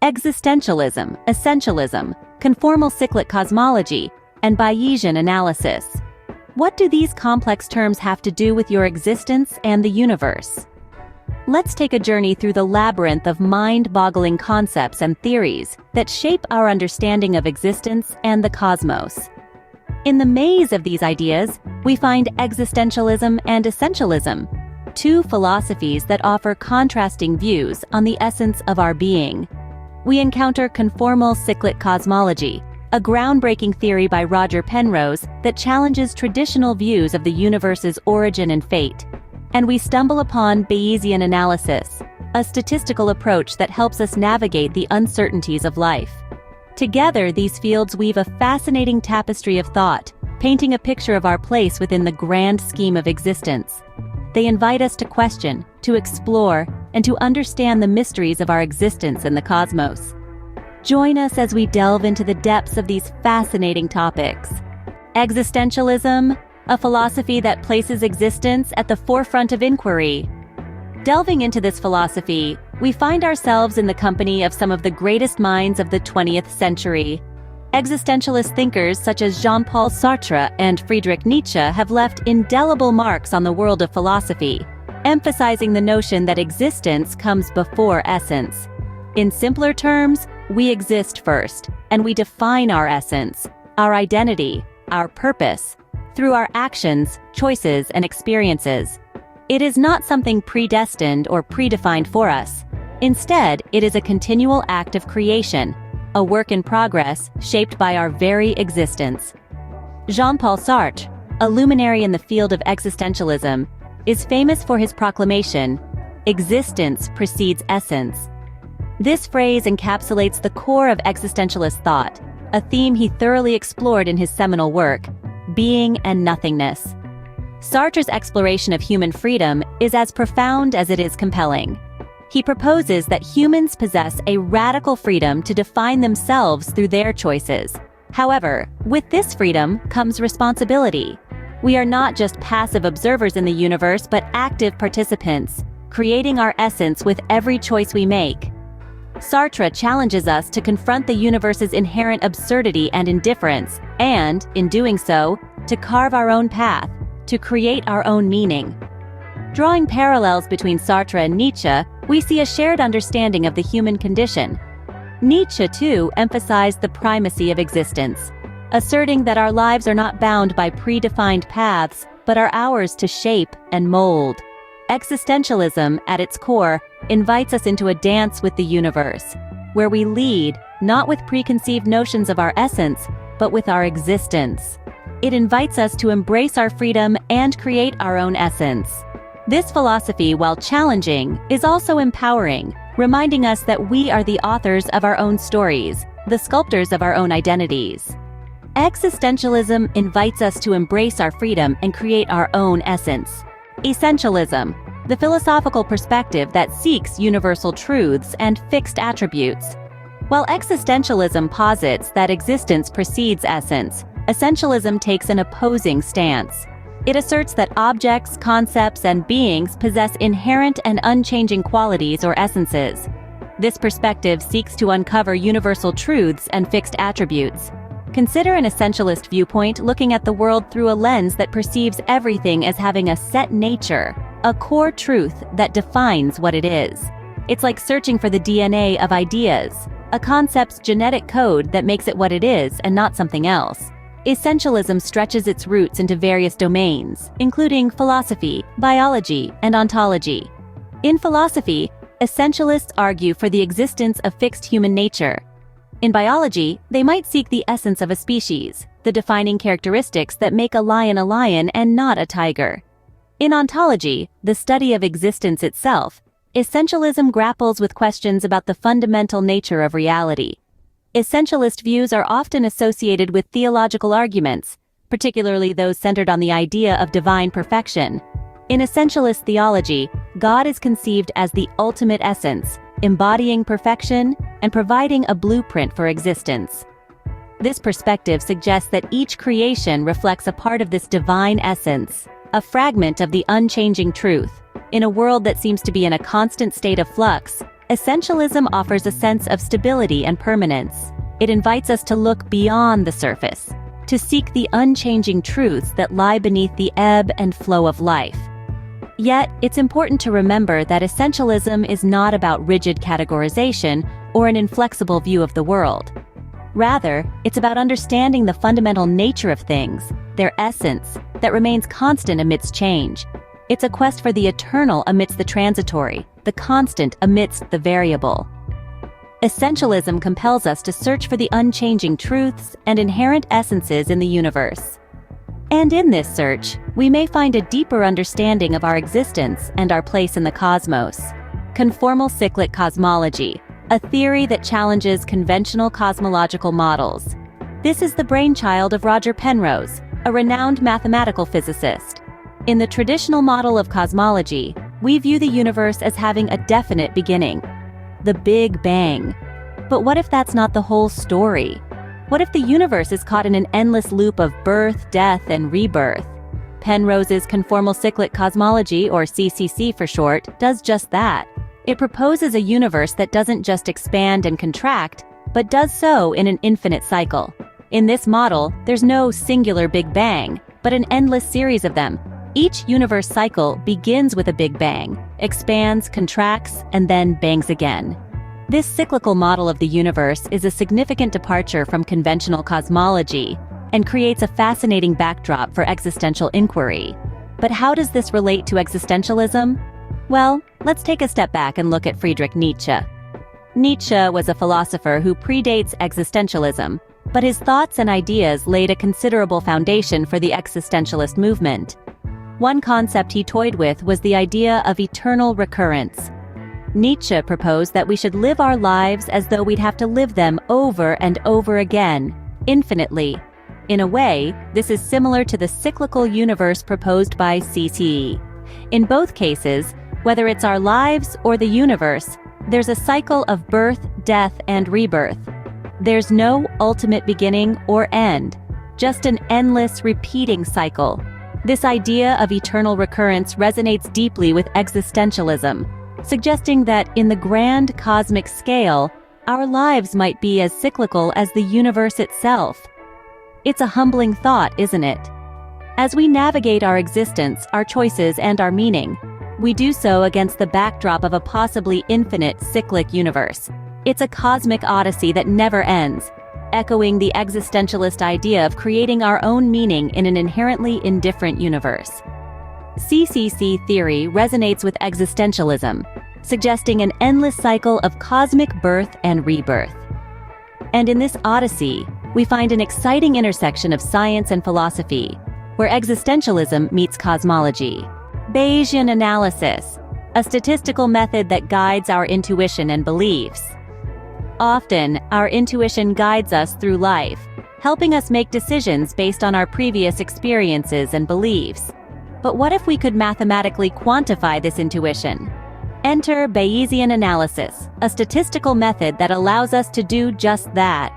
Existentialism, Essentialism, Conformal Cyclic Cosmology, and Bayesian Analysis. What do these complex terms have to do with your existence and the universe? Let's take a journey through the labyrinth of mind-boggling concepts and theories that shape our understanding of existence and the cosmos. In the maze of these ideas, we find existentialism and essentialism, two philosophies that offer contrasting views on the essence of our being. We encounter Conformal Cyclic Cosmology, a groundbreaking theory by Roger Penrose that challenges traditional views of the universe's origin and fate. And we stumble upon Bayesian Analysis, a statistical approach that helps us navigate the uncertainties of life. Together, these fields weave a fascinating tapestry of thought, painting a picture of our place within the grand scheme of existence. They invite us to question, to explore, and to understand the mysteries of our existence in the cosmos. Join us as we delve into the depths of these fascinating topics. Existentialism, a philosophy that places existence at the forefront of inquiry. Delving into this philosophy, we find ourselves in the company of some of the greatest minds of the 20th century. Existentialist thinkers such as Jean-Paul Sartre and Friedrich Nietzsche have left indelible marks on the world of philosophy, emphasizing the notion that existence comes before essence. In simpler terms, we exist first, and we define our essence, our identity, our purpose, through our actions, choices, and experiences. It is not something predestined or predefined for us. Instead, it is a continual act of creation, a work in progress shaped by our very existence. Jean-Paul Sartre, a luminary in the field of existentialism, is famous for his proclamation, "Existence precedes essence." This phrase encapsulates the core of existentialist thought, a theme he thoroughly explored in his seminal work, Being and Nothingness. Sartre's exploration of human freedom is as profound as it is compelling. He proposes that humans possess a radical freedom to define themselves through their choices. However, with this freedom comes responsibility. We are not just passive observers in the universe but active participants, creating our essence with every choice we make. Sartre challenges us to confront the universe's inherent absurdity and indifference, and, in doing so, to carve our own path, to create our own meaning. Drawing parallels between Sartre and Nietzsche, we see a shared understanding of the human condition. Nietzsche, too, emphasized the primacy of existence, asserting that our lives are not bound by predefined paths, but are ours to shape and mold. Existentialism, at its core, invites us into a dance with the universe, where we lead, not with preconceived notions of our essence, but with our existence. It invites us to embrace our freedom and create our own essence. This philosophy, while challenging, is also empowering, reminding us that we are the authors of our own stories, the sculptors of our own identities. Existentialism invites us to embrace our freedom and create our own essence. Essentialism, the philosophical perspective that seeks universal truths and fixed attributes. While existentialism posits that existence precedes essence, essentialism takes an opposing stance. It asserts that objects, concepts, and beings possess inherent and unchanging qualities or essences. This perspective seeks to uncover universal truths and fixed attributes. Consider an essentialist viewpoint looking at the world through a lens that perceives everything as having a set nature, a core truth that defines what it is. It's like searching for the DNA of ideas, a concept's genetic code that makes it what it is and not something else. Essentialism stretches its roots into various domains, including philosophy, biology, and ontology. In philosophy, essentialists argue for the existence of fixed human nature. In biology, they might seek the essence of a species, the defining characteristics that make a lion and not a tiger. In ontology, the study of existence itself, essentialism grapples with questions about the fundamental nature of reality. Essentialist views are often associated with theological arguments, particularly those centered on the idea of divine perfection. In essentialist theology, God is conceived as the ultimate essence, embodying perfection and providing a blueprint for existence. This perspective suggests that each creation reflects a part of this divine essence, a fragment of the unchanging truth. In a world that seems to be in a constant state of flux, Essentialism offers a sense of stability and permanence. It invites us to look beyond the surface, to seek the unchanging truths that lie beneath the ebb and flow of life. Yet, it's important to remember that essentialism is not about rigid categorization or an inflexible view of the world. Rather, it's about understanding the fundamental nature of things, their essence, that remains constant amidst change. It's a quest for the eternal amidst the transitory, the constant amidst the variable. Essentialism compels us to search for the unchanging truths and inherent essences in the universe. And in this search, we may find a deeper understanding of our existence and our place in the cosmos. Conformal Cyclic Cosmology, a theory that challenges conventional cosmological models. This is the brainchild of Roger Penrose, a renowned mathematical physicist. In the traditional model of cosmology, we view the universe as having a definite beginning, the Big Bang. But what if that's not the whole story? What if the universe is caught in an endless loop of birth, death, and rebirth? Penrose's Conformal Cyclic Cosmology, or CCC for short, does just that. It proposes a universe that doesn't just expand and contract, but does so in an infinite cycle. In this model, there's no singular Big Bang, but an endless series of them. Each universe cycle begins with a Big Bang, expands, contracts, and then bangs again. This cyclical model of the universe is a significant departure from conventional cosmology and creates a fascinating backdrop for existential inquiry. But how does this relate to existentialism? Well, let's take a step back and look at Friedrich Nietzsche. Nietzsche was a philosopher who predates existentialism, but his thoughts and ideas laid a considerable foundation for the existentialist movement. One concept he toyed with was the idea of eternal recurrence. Nietzsche proposed that we should live our lives as though we'd have to live them over and over again, infinitely. In a way, this is similar to the cyclical universe proposed by CCE. In both cases, whether it's our lives or the universe, there's a cycle of birth, death, and rebirth. There's no ultimate beginning or end, just an endless, repeating cycle. This idea of eternal recurrence resonates deeply with existentialism, suggesting that in the grand cosmic scale, our lives might be as cyclical as the universe itself. It's a humbling thought, isn't it? As we navigate our existence, our choices, and our meaning, we do so against the backdrop of a possibly infinite cyclic universe. It's a cosmic odyssey that never ends, echoing the existentialist idea of creating our own meaning in an inherently indifferent universe. CCC theory resonates with existentialism, suggesting an endless cycle of cosmic birth and rebirth. And in this odyssey, we find an exciting intersection of science and philosophy, where existentialism meets cosmology. Bayesian Analysis, a statistical method that guides our intuition and beliefs. Often, our intuition guides us through life, helping us make decisions based on our previous experiences and beliefs. But what if we could mathematically quantify this intuition? Enter Bayesian Analysis, a statistical method that allows us to do just that.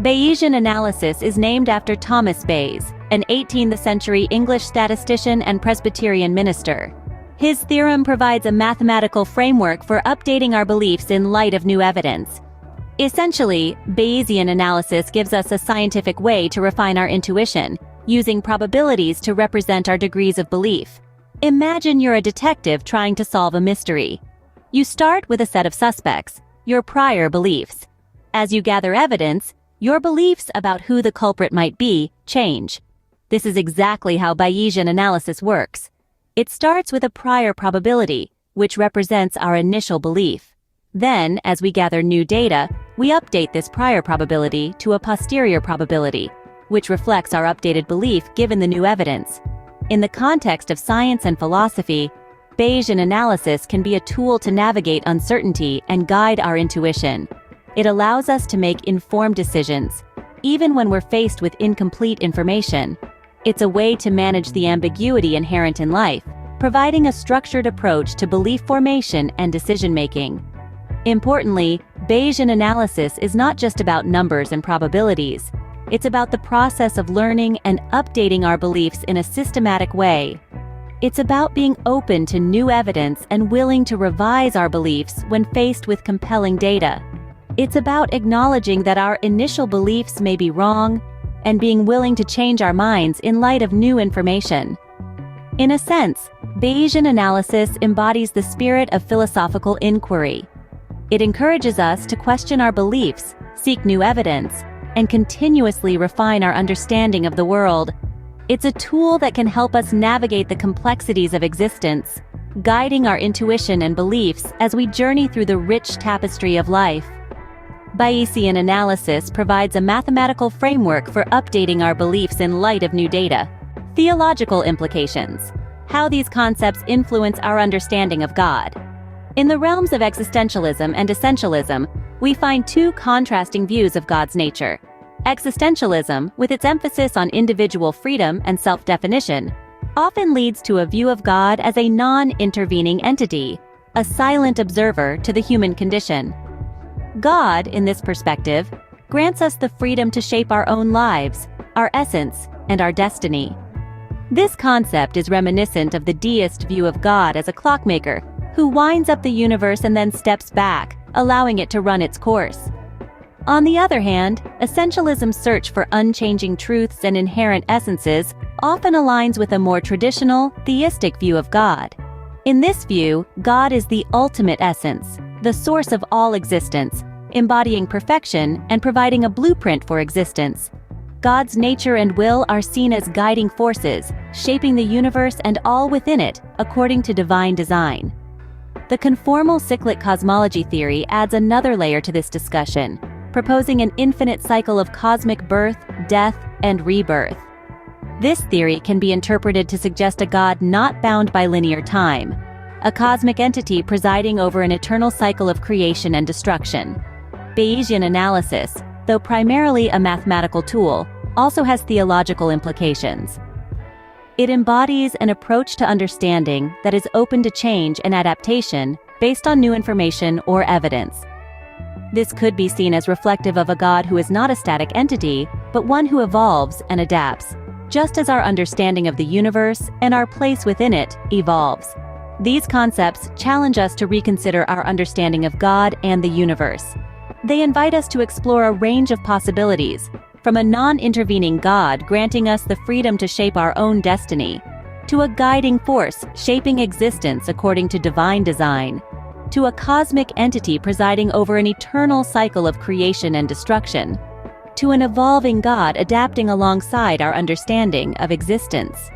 Bayesian Analysis is named after Thomas Bayes, an 18th-century English statistician and Presbyterian minister. His theorem provides a mathematical framework for updating our beliefs in light of new evidence. Essentially, Bayesian analysis gives us a scientific way to refine our intuition, using probabilities to represent our degrees of belief. Imagine you're a detective trying to solve a mystery. You start with a set of suspects, your prior beliefs. As you gather evidence, your beliefs about who the culprit might be change. This is exactly how Bayesian analysis works. It starts with a prior probability, which represents our initial belief. Then, as we gather new data, we update this prior probability to a posterior probability, which reflects our updated belief given the new evidence. In the context of science and philosophy, Bayesian analysis can be a tool to navigate uncertainty and guide our intuition. It allows us to make informed decisions, even when we're faced with incomplete information. It's a way to manage the ambiguity inherent in life, providing a structured approach to belief formation and decision-making. Importantly, Bayesian analysis is not just about numbers and probabilities. It's about the process of learning and updating our beliefs in a systematic way. It's about being open to new evidence and willing to revise our beliefs when faced with compelling data. It's about acknowledging that our initial beliefs may be wrong and being willing to change our minds in light of new information. In a sense, Bayesian analysis embodies the spirit of philosophical inquiry. It encourages us to question our beliefs, seek new evidence, and continuously refine our understanding of the world. It's a tool that can help us navigate the complexities of existence, guiding our intuition and beliefs as we journey through the rich tapestry of life. Bayesian analysis provides a mathematical framework for updating our beliefs in light of new data. Theological implications: how these concepts influence our understanding of God. In the realms of existentialism and essentialism, we find two contrasting views of God's nature. Existentialism, with its emphasis on individual freedom and self-definition, often leads to a view of God as a non-intervening entity, a silent observer to the human condition. God, in this perspective, grants us the freedom to shape our own lives, our essence, and our destiny. This concept is reminiscent of the deist view of God as a clockmaker who winds up the universe and then steps back, allowing it to run its course. On the other hand, essentialism's search for unchanging truths and inherent essences often aligns with a more traditional, theistic view of God. In this view, God is the ultimate essence, the source of all existence, embodying perfection and providing a blueprint for existence. God's nature and will are seen as guiding forces, shaping the universe and all within it, according to divine design. The Conformal Cyclic Cosmology theory adds another layer to this discussion, proposing an infinite cycle of cosmic birth, death, and rebirth. This theory can be interpreted to suggest a God not bound by linear time, a cosmic entity presiding over an eternal cycle of creation and destruction. Bayesian analysis, though primarily a mathematical tool, also has theological implications. It embodies an approach to understanding that is open to change and adaptation based on new information or evidence. This could be seen as reflective of a God who is not a static entity, but one who evolves and adapts, just as our understanding of the universe and our place within it evolves. These concepts challenge us to reconsider our understanding of God and the universe. They invite us to explore a range of possibilities, from a non-intervening God granting us the freedom to shape our own destiny, to a guiding force shaping existence according to divine design, to a cosmic entity presiding over an eternal cycle of creation and destruction, to an evolving God adapting alongside our understanding of existence.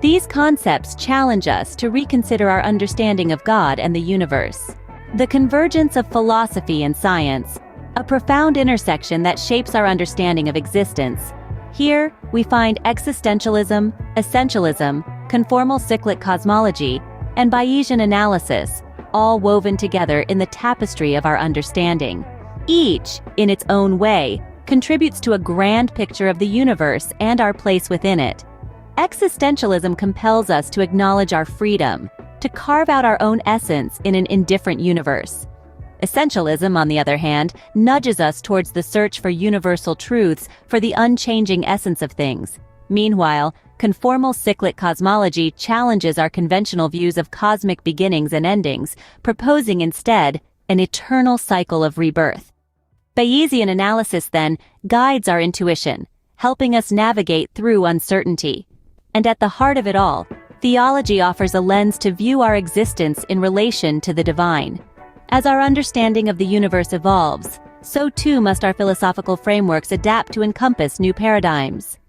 These concepts challenge us to reconsider our understanding of God and the universe. The convergence of philosophy and science, a profound intersection that shapes our understanding of existence. Here, we find existentialism, essentialism, conformal cyclic cosmology, and Bayesian analysis, all woven together in the tapestry of our understanding. Each, in its own way, contributes to a grand picture of the universe and our place within it. Existentialism compels us to acknowledge our freedom, to carve out our own essence in an indifferent universe. Essentialism, on the other hand, nudges us towards the search for universal truths, for the unchanging essence of things. Meanwhile, conformal cyclic cosmology challenges our conventional views of cosmic beginnings and endings, proposing instead an eternal cycle of rebirth. Bayesian analysis, then, guides our intuition, helping us navigate through uncertainty. And at the heart of it all, theology offers a lens to view our existence in relation to the divine. As our understanding of the universe evolves, so too must our philosophical frameworks adapt to encompass new paradigms.